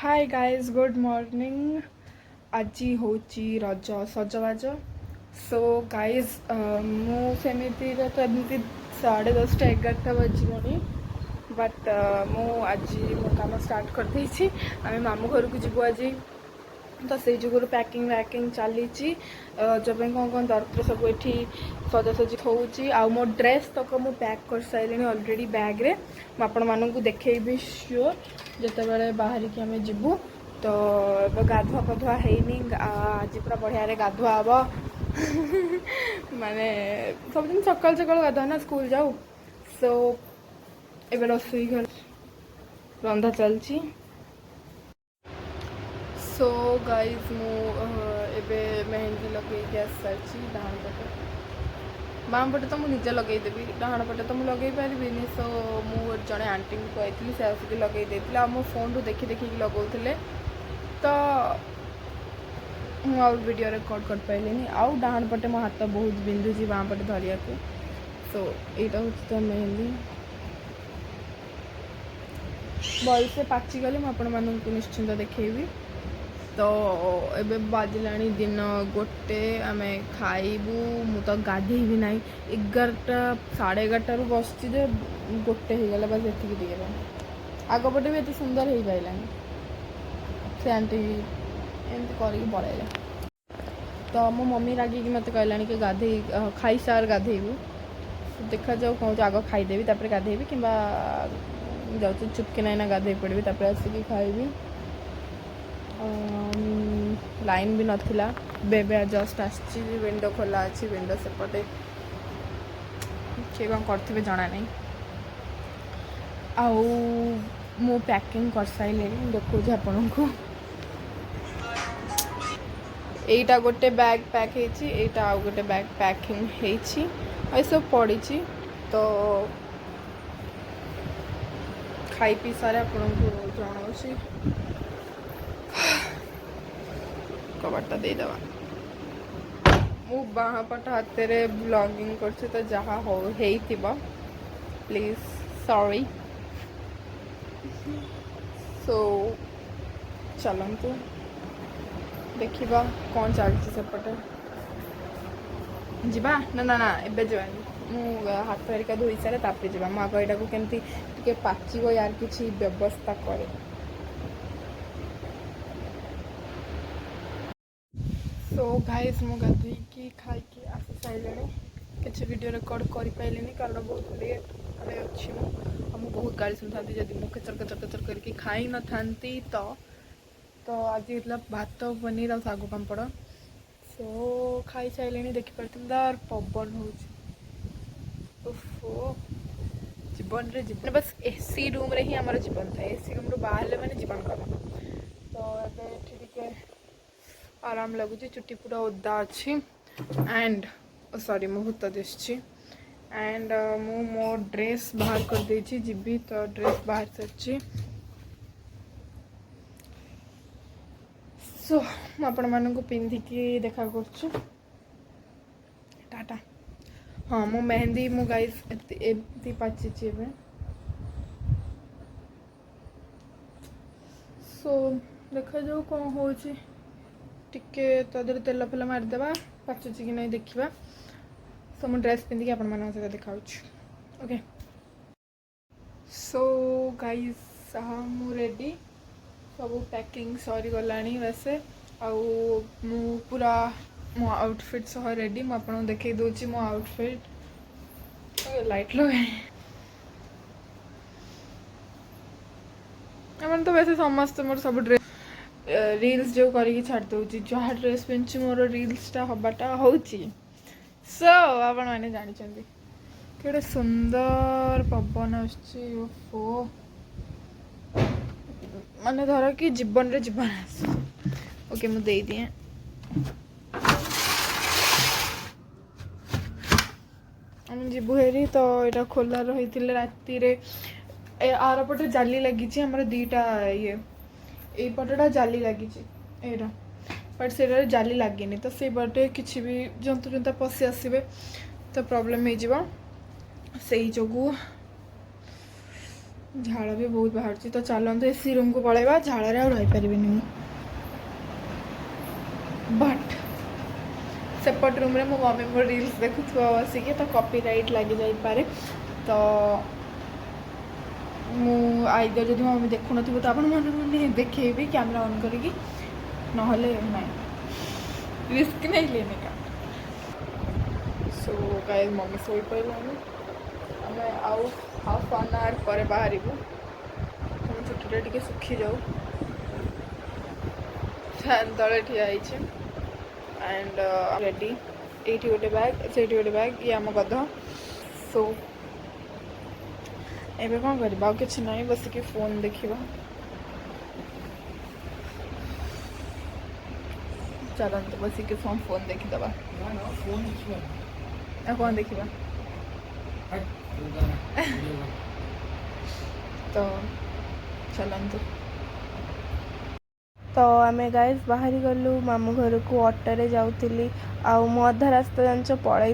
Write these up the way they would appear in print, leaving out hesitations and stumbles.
Hi guys good morning. आज हूँ रज सजबाज। सो गाइज मुझे तो एमती 10:30 बजनी बट आज मो काम स्टार्ट कर देछि। आमे मामू घर को जीवु आज तो से जुगुरु पैकिंग वैकिंग चली जब कौन कौन दरकार सब ये सजासजी होची आ मो ड्रेस तक मु पैक कर सारे ऑलरेडी बैग रे आपण मानू देखी श्योर जिते बड़े बाहर की आम जीवु तो गाधुआ पाधुआ हैनी आज पूरा बढ़िया गाधुआ हम माने सब दिन सकाल सकाल गाधुआ ना स्कूल जाऊ। सो एबे रसोई घर रंधा चलची। सो गाइज मुझे मेहंदी लगे आस सारी डाण पटे बाम पटे तो मुझे लगेदेवी डाण पटे तो मुझे लगे पारि। सो मु जड़े आंटी को कहती से आसिक लगे मो फोन रू देखी देखी लगौले तो मुझे वीडियो रिकॉर्ड कर पाइलिनी। आउ डाण पटे मो हाथ बहुत बिंधुची बाम पटे धरिया को। सो यहाँ हूँ तो मेहंदी भल से पाचिगले मुझे निश्चिंत देखी। तो एबे बाजिलाणी दिन 1 आम खाइबू मु तो गाधे भी ना 11टा 11:30 रू बस 1 होगला बस ये आग पटे भी एत सुंदर हो पारानी से आंटी एमती करके पलैला। तो मो मम्मी रागिकी मत कहला कि गाधे खाई सार गाधेबू देखा जाऊ कौन आग खाईदेवी तापर गाधेबी कि जाऊँ चुपके ना गाधे पड़े तापर आसिक खाइबी। लाइन भी नथिला बेबे जस्ट आसी विंडो खोला अच्छी विंडो सेपटे किए कौन करते जना नहीं। आउ मु पैकिंग कर सारे देखो आपण को यहीटा गोटे बैग पैक होटा आउ गोटे बैग पैकिंग हो सब पड़ी तो खाई पी सारे आपन को जनाऊँ कबाटा देदेवा मु बाहा पट हाथ रे ब्लॉगिंग करछि तो जहाँ हो प्लीज सॉरी। सो चलतु देखा कौन चलती सेपटे जीवा ना ना ना एबे जानी मु हाथ हरिका धोई सारे तापर जा आग यहाँ को केमती टिके पाचिब यार किसी व्यवस्था करे। सो गाइस मु गाधोईकी खाई आसी सारे किसी वीडियो रिकॉर्ड कर पाइलिनी कारण बहुत लेट अच्छी मुझे बहुत गाड़ी शुणी था जब मुझे कचर कचर कचर करके खाई न था तो आज होता भात पनीर आ सागु पापड़। सो खाई सारे देखिपार तार पवन हो जीवन रे जीवन बस एसी रूम रे ही आम जीवन था एसी रूम रू बाहर मैंने जीवन कर तो ये आराम लगुच चुट्टी पूरा ओदा अच्छी एंड सॉरी मो भूत दिशि एंड मु मो ड्रेस बाहर कर देछि जीबी तो ड्रेस बाहर सच्ची। सो आपण मानक पिंधिकी देखा करछु टाटा। हाँ मो मेहंदी मो गाइस एमती पाची एबे। सो देखा जाऊ कौन होची टिके तदर तेल फेल मारिदेवा पाचुची कि नहीं देखा। सो मु ड्रेस पिंधिकी आपण मान सहित देखा ओके। सो गाइस मु रेडी सब पैकिंग सरी गलानी वैसे आउ मु पूरा मो आउटफिट सह रेडी मुझे देखे दूची मो आउटफिट लाइट लगे तो वैसे समस्त मोर सब ड्रेस रील्स जो करके छाड़ दूची जहाँ ड्रेस पिंधि मोर रील्सटा हबाटा होची। सो आपण मैंने जानते कि सुंदर पवन आसो माने धर कि जीवन रे जीवन आस ओके मु दे दिए हम जीवु हेरी तो यहाँ खोला रही राति आर पटे जाली लगी आमर 2टा ये पटटा जाली लगी एरा बट से जाली लगे तो से पटे किसी भी जंतु जंता पशि आसवे तो प्रॉब्लम हो जो झाड़ भी बहुत बाहर तो चलते एसी रूम को पलैबा झाड़ आ रही पारि बट सेपट रूम रे मो मम्मी मो रील्स देखुवा बसिकी तो कॉपीराइट लग जापे तो आईदर जब मम्मी देखु न तो आप देखेबी कैमरा ऑन करी ना रिस्क नहीं लेने का। सो गाइस मम्मी सोई पाइलानी आम आउ हाफ एन आवर पर बाहर तुम चुटीटा टे सुखी जाऊ फैन तले ठिया एंड रेडी ये गोटे बैग से गोटे बैग ये आम गध। सो एबे कौन करवा कि ना बसिक फोन देखा चलते बसिक फोन देखीदे कौन देखा तो चलतु तो आम गाइस बाहरी गलु मामू घर को ऑटो जाऊली अधा रास्ता जांच पलई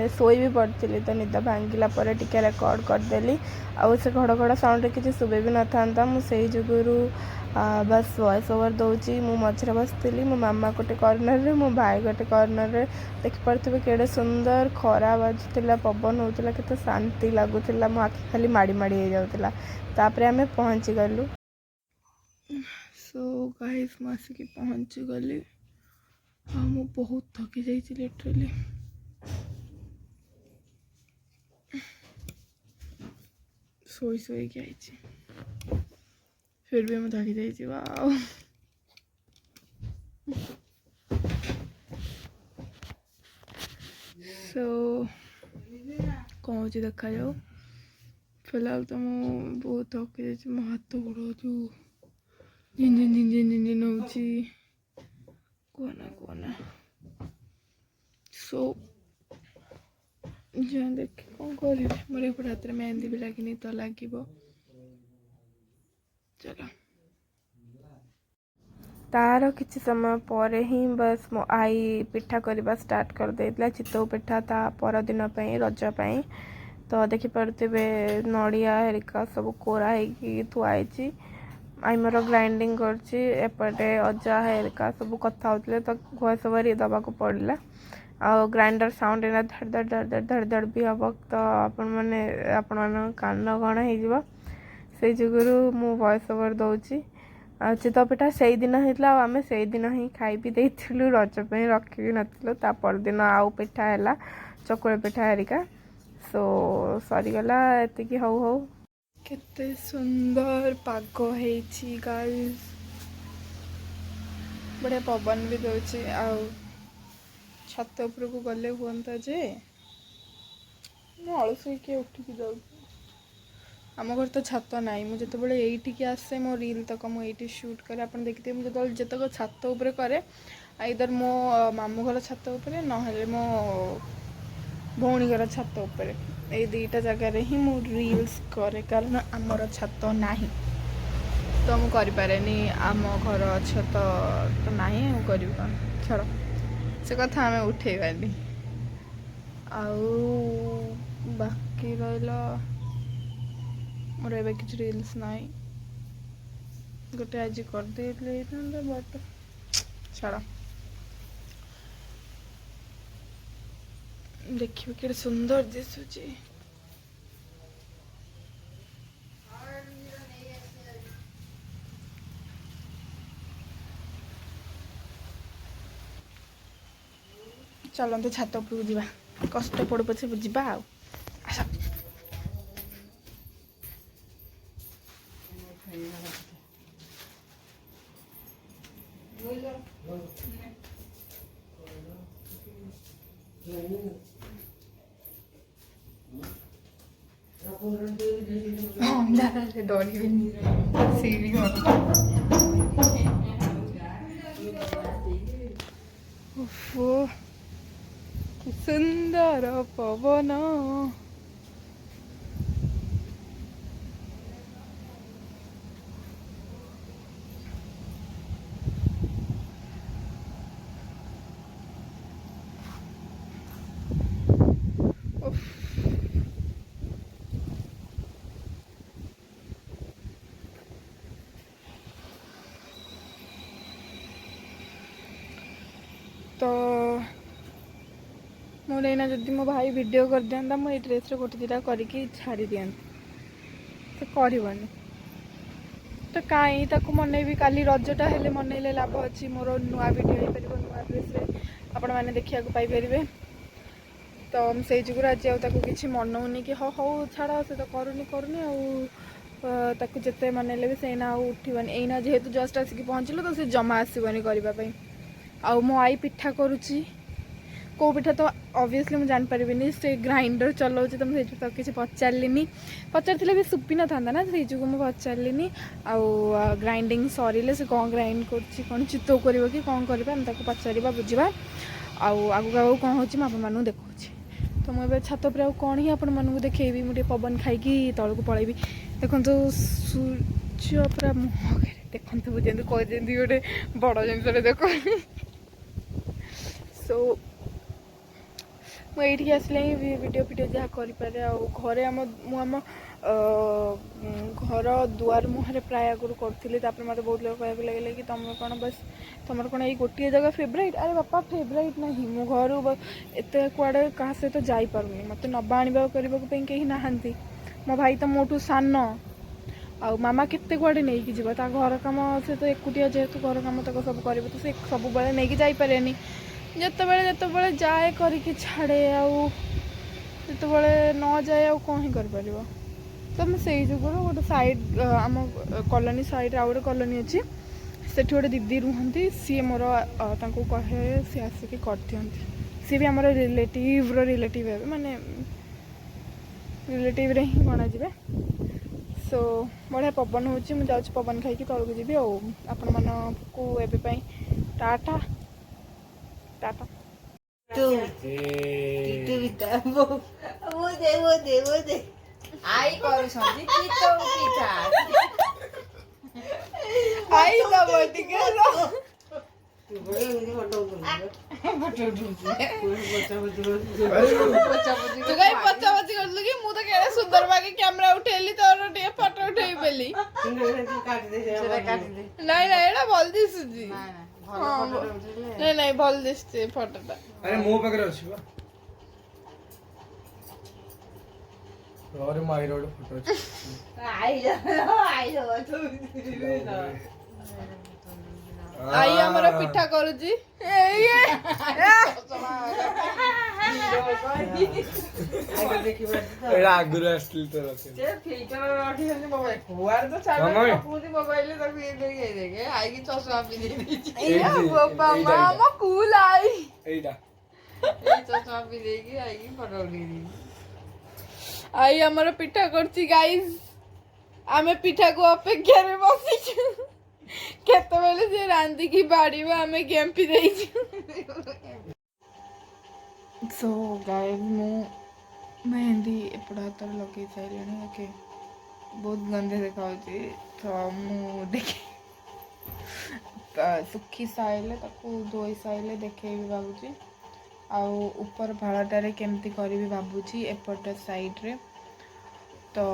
शोई भी पड़ी तो निद भांगिला टिके रेकर्ड करदेली आउ से घड़घड़ साउंड किसी शुभे भी न था मुझे जुगुरु बस वॉइस ओवर दूची मु मझे बसती मो मामा गोटे कर्नर रे मो भाई गोटे कर्नर रे देखिपे केड़े सुंदर खरा बाजुला पवन होता के शांति लगुला मो आखि खाली माड़ी माड़ी हो जाऊला तापर आम पहुँची गलु। सो गाइस मैं आसिक पहुँची गली मु बहुत थकी जाइए लिटरली सोई सोई आई फिर भी मैं थकी जाइए वाओ सो कौन देखा जाओ फिलहाल तो मु बहुत थकी जाइए मो हाथ गोड़ जो झिंझिन झिंझिन झिंझिन होची कहना सो जा देख कौन करी मोर एक हाथ में मेहंदी भी लगे तो लगे चलो तार किसी समय पर ही बस मो आई पिठा करवा स्टार्ट कर देला चितौ पिठा ता पर दिन रजपाई तो देखिपे नड़िया हेरिका सब कोरा होगी थुआई आई मोर ग्राइंडिंग करपटे अजा हेरिका सब कथा होते तो वॉइस ओवर दबा को पड़ा आ ग्राइंडर साउंड एना धड़ धड़ धड़ धड़ धड़ धड़ भी हम तो आपण कान कण हो जुगुरु मु वॉइस ओवर दौची चितौ पिठा से दिन होता आम से दिन ही खाई भी देलु रजप रखी भी नुँ ता परदिन आउ पिठा है चकुले पिठा हेरिका सो सरीगला एति हौ हौ केते सुंदर पाग है गाइस बढ़िया पवन भी दौची छत उपर को गले हुआ जे अलस उठिकी जाऊँ आम घर तो छत ना मुझे ये आसे मो रील तक मुझे शूट करे आप देखते मुझे जितक छत उपर करे आइदर मो मामू घर छत उपर ना मो भौणी घर छत उपर ये दुईटा जगार ही मु रील्स करे कारण आमर छत ना तो मुझे आम घर छत तो ना कर छड़ से कथा आम उठेबानी बाकी रहा मोर ए कि रील्स ना गोटे आज करदे बट छाड़ देखिए कि सुंदर दिशुची चलते छात उपरକୁ ଯିବା कष्ट पड़ू पछे ଯିବା ଆଉ आस डरिबिनी सीढ़ी कि सुंदर पवन तो मोर एना जदि मो भाई वीडियो कर दिया मुझे ड्रेस गोटे दुटा करके छाड़ी दिखाती तो करनी तो कहीं ताको मनईबी काली रजटा हेले मनईले लाभ अच्छी मोर नुआ वीडियो हो पार नुआ ड्रेस आपण मैंने देखा पाइपर तो से जुगर आज कि मनौनी कि हाँ हौ छाड़ से तो करूनी करूनी आउ जिते मनइले भी से उठन एना जेहेतु जस्ट आसिक पहुँचल तो से जमा आसबनी करने आउ मो आई पिठा करुच्ची कौ पिठा तो ऑब्वियसली मुझे जानपारि से ग्राइंडर चलाऊँगी तो मुझे तो किसी पचारे पचार भी सुपी न था ना से मुझे पचारे आउ ग्राइंडिंग सरिले से कौन ग्राइंड कर चितौ कर कि कौन करवा पचार बुझा आगू आगू कौन हो आपण देखा तो मुझे छात पर आउ कौन ही आपण मानक देखी मुझे पवन खाई तौक पलैबी देखो सूर्य पूरा मुह देखते मुझे कहते गोटे बड़ जिन देख सो मुझे आसले ही वीडियो फीडियो जहाँ करें घरे आम घर दुआर मुहर प्राय आगुरी करी मत बहुत लोग कह लगे कि तुम कौन बस तुम कौन ये गोटे जगह फेवरेट अरे बापा फेवरेट ना मो घर एत कुआड़े क्या सहित जापरि मत नवा आने करने कहीं नहांती मो भाई तो मोटू सान आ मामा केते कुआड़े नहीं जीव ता घर कम से तो एकुटिया जेहेतु घर कम तक सब कर तो से सब बेले नहीं जापरे जिते जाए करी छाड़े आते न जाए आ कौन ही कर पार तो मैं से जुगर गोटे साइड आम कॉलोनी साइड आउ गोटे कॉलोनी अच्छी से गोटे दीदी रुहती सी मोर कहे सी आसिक कर दिखती सी भी आम रिलेटिव है माने रिलेटिव रे ही गणा जी सो बढ़िया पवन हो मुझे पवन खाई तौक जी आपण मानू एवं टाटा टाटा आई करूछंती पिठा पिठा आई दब टिके तू बड़े मुझे फोटो तू कहीं पचा पची करलु कि मु तो केड़े सुंदर बागे कैमरा उठेली तोर टिके फोटो उठेई पेली तू काट दे सेटा काट दे नहीं नहीं एड़ा भल दिसुजी ना ना भलो फोटो उठेले नहीं नहीं भल दिसते फोटोटा अरे मो पाखरे अछि बा और माई रोड फोटो अछि आई जा तू आई हमर पिठा करूजी आगे देखि बात एड़ा आगुर आस्तिल तो रसे से फिल्टर रखी हनी मोबाइल हुआर तो छाड़ पूरी मोबाइल तक ये देखे आई की चश्मा पी दे या बाबा मामा कूल आई एड़ा ए चश्मा पी देगी आई की फोटो उठी दी आई हमर पिठा करची गाइस आमे पिठा को अपेक्षा रे बसी केते बेले से रांदी की बाड़ी में आमे गेम्पी देई सो गाइस मु मेहंदी एपड़ा तर लगे साइलेनी ओके बहुत गंदे देखा तो मु देखे सुखी साइले ताकू धोई साइले देखेबी बाबूजी आउ ऊपर भाड़ाटारे केमती करी भावुची एपट साइड रे तो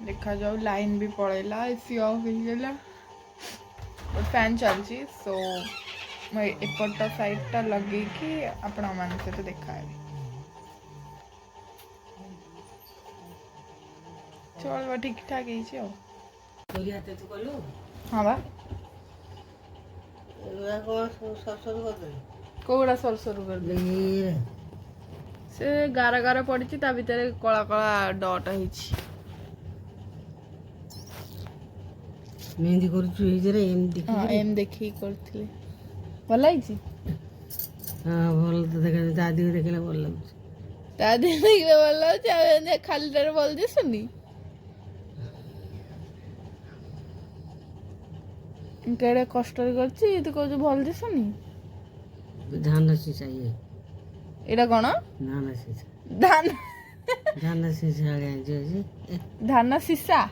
देखा जाऊ लाइन भी पड़ेला एसी ऑफ हो गला फैन चलची सो मैं एपट साइडटा लगे कि आपण मान सहित देखा चल ठीक ठाक है कोई हाथे तू कलु हाँ बा एरा को सब सब कर दे कौड़ा सर सर कर दे से गारा गारा पड़ी ता भीतर कला कला डट है मेहंदी करूछु ए जरे एम देखि हाँ एम देखी करथिले भल है हां भल तो देख दादी को देखले भल लागछ दादी देखले भल लागछ खाली डर बोल दिसनी केड़े कष्ट करछि तू कहू भल दिसनी धान से चाहिए एटा कोन धान से धान धान से आगे जे धान सीसा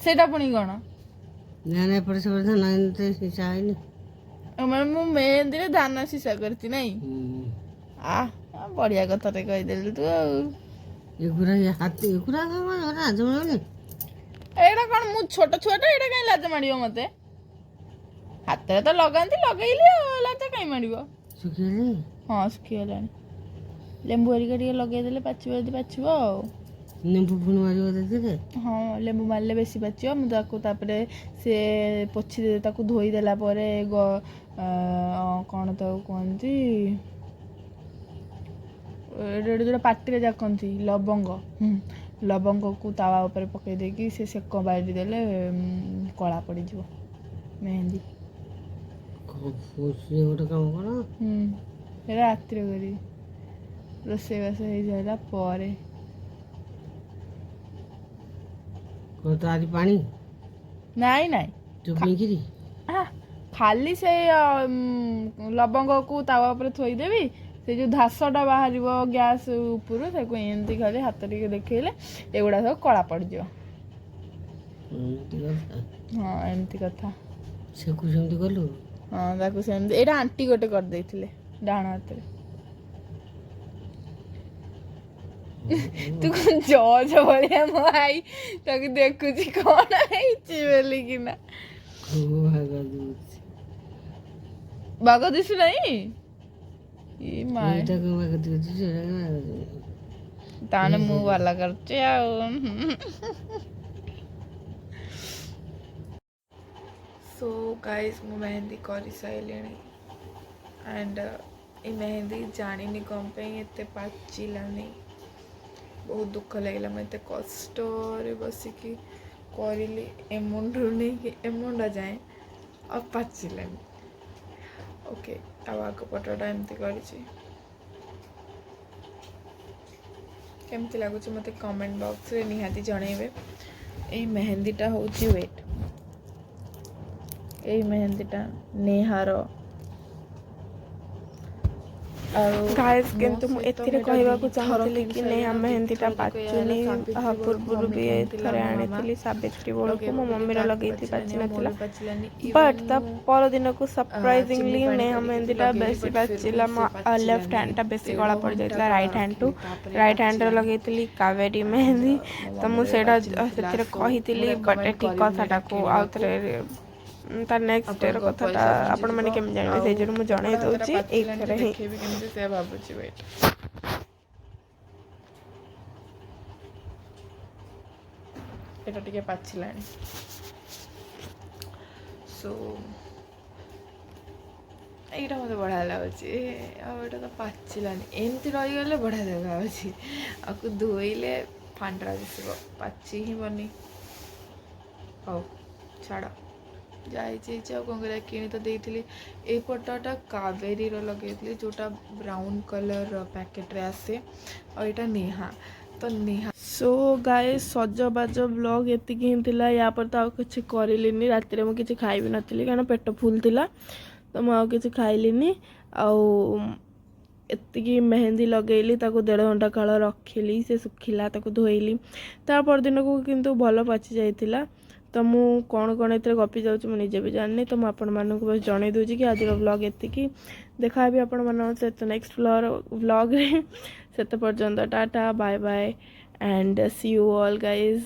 सेटा पुणी कोन ना ना पर से धान से चाहिए हमर मु मेहंदी रे धान सीसा करती नहीं आ बढ़िया कथा रे कहि देलु तू एगुरा हाथ एगुरा राज माने एटा कोन मु छोट छोट एटा काई लाज माडियो मते ହାତରେ ତ ଲଗାନ୍ତି, ଲଗେଇଲି ଆଉ ଲାଜ କାଇଁ ମାଡ଼ିବ। ଶୁଖିଗଲି ହଁ ଶୁଖିଗଲାଣି। ଲେମ୍ବୁ ହେରିକା ଟିକେ ଲଗେଇଦେଲେ ପାଚିବ ଯଦି ପାଚିବ ଆଉ। ନେମ୍ବୁ ପୁଣି ମାରିବ ସେଥିରେ। ହଁ ଲେମ୍ବୁ ମାରିଲେ ବେଶୀ ପାଚିବ। ମୁଁ ତାକୁ ତାପରେ ସେ ତାକୁ ଧୋଇଦେଲା ପରେ କ'ଣ ତାକୁ କୁହନ୍ତି, ଏଇଟା ଯେଉଁଟା ପାଟିରେ ଜାକନ୍ତି ଲବଙ୍ଗ, ଲବଙ୍ଗକୁ ତାୱା ଉପରେ ପକାଇ ଦେଇକି ସେ ସେକ ବାଡ଼ି ଦେଲେ କଳା ପଡ଼ିଯିବ ମେହେନ୍ଦି। ସିଏ ଗୋଟେ କାମ କର। ସେଇଟା ରାତିରେ କରିବି, ରୋଷେଇବାସ ହେଇସାରିଲା ପରେ। ତ ଆଜି ପାଣି ନାଇଁ ଚୁପିକିରି ଖାଲି ସେ ଲବଙ୍ଗକୁ ତାୱା ଉପରେ ଥୋଇଦେବି। ସେ ଯେଉଁ ଧାସଟା ବାହାରିବ ଗ୍ୟାସ୍ ଉପରୁ ତାକୁ ଏମିତି ଖାଲି ହାତ ଟିକେ ଦେଖେଇଲେ ଏଗୁଡ଼ା ସବୁ କଳା ପଡ଼ିଯିବ। ହଁ ଏମିତି କଥା। ସେକୁ ସେମିତି କଲୁ। ହଁ ତାକୁ ସେମିତି, ଏଇଟା ଆଣ୍ଟି ଗୋଟେ କରିଦେଇଥିଲେ ଡାହାଣ ହାତରେ। ତୁ କ'ଣ ଜଜ ଭଳିଆ ମୋ ଆଈ ତାକୁ ଦେଖୁଛି କ'ଣ ହେଇଛି ବୋଲିକିନା। ବାଗ ଦିଶୁ ନାହିଁ ତାହେଲେ ମୁଁ ଭଲ କରୁଛି ଆଉ। ସୋ ଗାଇସ୍ ମୁଁ ମେହେନ୍ଦି କରିସାରିଲିଣି ଆଣ୍ଡ ଏ ମେହେନ୍ଦି ଜାଣିନି କ'ଣ ପାଇଁ ଏତେ ପାଚିଲାନି। ବହୁତ ଦୁଃଖ ଲାଗିଲା। ମୁଁ ଏତେ କଷ୍ଟରେ ବସିକି କରିଲି ଏମୁଣ୍ଡରୁ ନେଇକି ଏମୁଣ୍ଡ ଯାଏଁ ଆଉ ପାଚିଲାନି। ଓକେ, ଆଉ ଆଗ ପଟଟା ଏମିତି କରିଛି। କେମିତି ଲାଗୁଛି ମୋତେ କମେଣ୍ଟ ବକ୍ସରେ ନିହାତି ଜଣେଇବେ। ଏଇ ମେହେନ୍ଦିଟା ହେଉଛି ୱେଟ୍। ଏଇ ମେହେନ୍ଦିଟା ନେହାର। ଗାଇସ୍ କିନ୍ତୁ ମୁଁ ଏଥିରେ କହିବାକୁ ଚାହୁଁଥିଲି କି ନେହା ମେହେନ୍ଦିଟା ପାଚୁନି। ପୂର୍ବରୁ ବି ଥରେ ଆଣିଥିଲି ସାବିତ୍ରୀ ବେଳକୁ, ମୋ ମମିର ଲଗେଇଥିଲି ପାଚି ନଥିଲା। ବଟ୍ ତା ପରଦିନକୁ ସରପ୍ରାଇଜିଂଲି ନେହା ମେହେନ୍ଦିଟା ବେଶୀ ପାଚିଲା। ମୋ ଲେଫ୍ଟ ହ୍ୟାଣ୍ଡଟା ବେଶୀ କଳା ପଡ଼ିଯାଇଥିଲା ରାଇଟ୍ ହ୍ୟାଣ୍ଡଠୁ। ରାଇଟ୍ ହ୍ୟାଣ୍ଡରେ ଲଗେଇଥିଲି କାବେରୀ ମେହେନ୍ଦି, ତ ମୁଁ ସେଇଟା ସେଥିରେ କହିଥିଲି। ବଟ୍ ଏଠି କଥାଟାକୁ ଆଉ ଥରେ ତା ନେକ୍ସଟ ଡେର କଥାଟା ଆପଣମାନେ କେମିତି ଜାଣିବେ ସେଇ ଯୋଗୁଁ ମୁଁ ଜଣାଇ ଦେଉଛି ଏଇଥିରେ ହିଁ। କେମିତି ସେ ଭାବୁଛି ୱେଟ୍। ଏଇଟା ଟିକେ ପାଚିଲାଣି। ସୋ ଏଇଟା ମୋତେ ବଢ଼ିଆ ଲାଗୁଛି। ଆଉ ଏଇଟା ତ ପାଚିଲାନି, ଏମିତି ରହିଗଲେ ବଢ଼ିଆ ଦେଖାଯାଉଛି। ଆକୁ ଧୋଇଲେ ଫାଣ୍ଡରା ଦିଶିବ, ପାଚି ହିଁ ବନି। ହଉ ଛାଡ଼, ଯାଇଛି ଆଉ କ'ଣ କରିବା। କିଣି ତ ଦେଇଥିଲି। ଏଇ ପଟଟା କାବେରୀର ଲଗେଇଥିଲି, ଯେଉଁଟା ବ୍ରାଉନ୍ କଲର୍ ପ୍ୟାକେଟ୍ରେ ଆସେ। ଆଉ ଏଇଟା ନେହା, ତ ନେହା। ସୋ ଗାଇସ୍ ସଜବାଜ ବ୍ଲଗ୍ ଏତିକି ହିଁ ଥିଲା। ୟା ପରେ ତ ଆଉ କିଛି କରିଲିନି। ରାତିରେ ମୁଁ କିଛି ଖାଇବି ନଥିଲି କାରଣ ପେଟ ଫୁଲ୍ ଥିଲା, ତ ମୁଁ ଆଉ କିଛି ଖାଇଲିନି। ଆଉ ଏତିକି ମେହେନ୍ଦି ଲଗେଇଲି, ତାକୁ 1.5 ଘଣ୍ଟା କାଳ ରଖିଲି, ସେ ଶୁଖିଲା, ତାକୁ ଧୋଇଲି। ତା ପରଦିନକୁ କିନ୍ତୁ ଭଲ ପାଚି ଯାଇଥିଲା। ତ ମୁଁ କ'ଣ ଏଥିରେ ଗପି ଯାଉଛି ମୁଁ ନିଜେ ବି ଜାଣିନି। ତ ମୁଁ ଆପଣମାନଙ୍କୁ ବସ୍ ଜଣାଇ ଦେଉଛି କି ଆଜିର ବ୍ଲଗ୍ ଏତିକି। ଦେଖା ହେବି ଆପଣମାନଙ୍କ ସହିତ ନେକ୍ସଟ ବ୍ଲଗ୍ରେ। ସେତେ ପର୍ଯ୍ୟନ୍ତ tata bye bye and see you all guys.